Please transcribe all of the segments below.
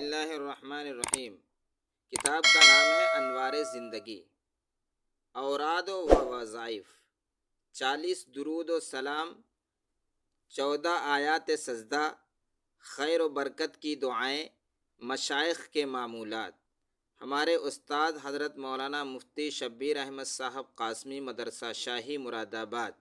اللہ الرحمن الرحیم۔ کتاب کا نام ہے انوار زندگی، اوراد و وظائف، 40 درود و سلام، 14 آیات سجدہ، خیر و برکت کی دعائیں، مشائخ کے معمولات۔ ہمارے استاد حضرت مولانا مفتی شبیر احمد صاحب قاسمی مدرسہ شاہی مراد آباد،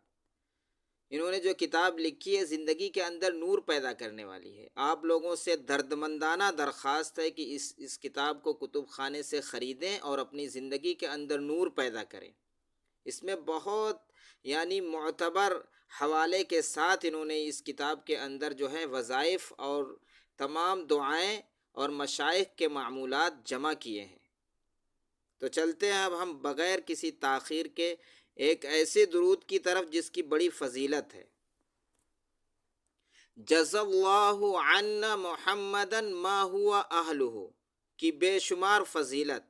انہوں نے جو کتاب لکھی ہے زندگی کے اندر نور پیدا کرنے والی ہے۔ آپ لوگوں سے دردمندانہ درخواست ہے کہ اس کتاب کو کتب خانے سے خریدیں اور اپنی زندگی کے اندر نور پیدا کریں۔ اس میں بہت معتبر حوالے کے ساتھ انہوں نے اس کتاب کے اندر جو ہے وظائف اور تمام دعائیں اور مشائخ کے معمولات جمع کیے ہیں۔ تو چلتے ہیں اب ہم بغیر کسی تاخیر کے ایک ایسے درود کی طرف جس کی بڑی فضیلت ہے۔ جزا اللہ عنا محمدا ما ہوا اہلہ کی بے شمار فضیلت۔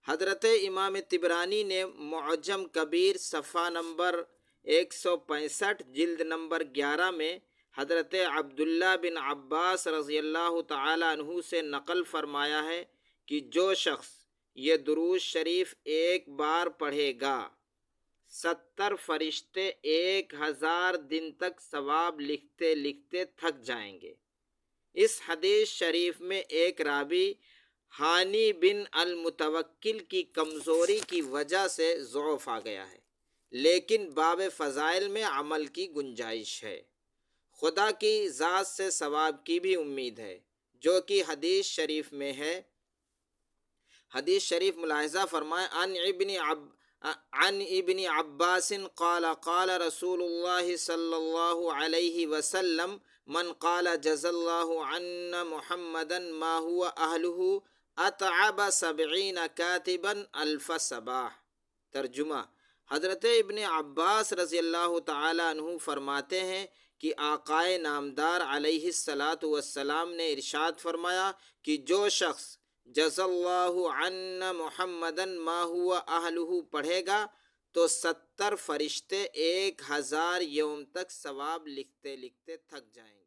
حضرت امام طبرانی نے معجم کبیر صفحہ نمبر 165 جلد نمبر 11 میں حضرت عبداللہ بن عباس رضی اللہ تعالی عنہ سے نقل فرمایا ہے کہ جو شخص یہ درود شریف ایک بار پڑھے گا 70 فرشتے 1000 دن تک ثواب لکھتے لکھتے تھک جائیں گے۔ اس حدیث شریف میں ایک راوی ہانی بن المتوکل کی کمزوری کی وجہ سے ضعف آ گیا ہے، لیکن باب فضائل میں عمل کی گنجائش ہے۔ خدا کی ذات سے ثواب کی بھی امید ہے جو کہ حدیث شریف میں ہے۔ حدیث شریف ملاحظہ فرمائیں، عن ابن عباس قال قال رسول اللہ صلی اللہ علیہ وسلم من قال جزا اللہ عنا محمدا ما هو اہلہ اتعب 70 کاتبا الف صباح۔ ترجمہ: حضرت ابن عباس رضی اللہ تعالی عنہ فرماتے ہیں کہ آقائے نامدار علیہ الصلاۃ والسلام نے ارشاد فرمایا کہ جو شخص جزا اللہ عنا محمدا ما ہوا اہلہ پڑھے گا تو 70 فرشتے 1000 یوم تک ثواب لکھتے لکھتے تھک جائیں گے۔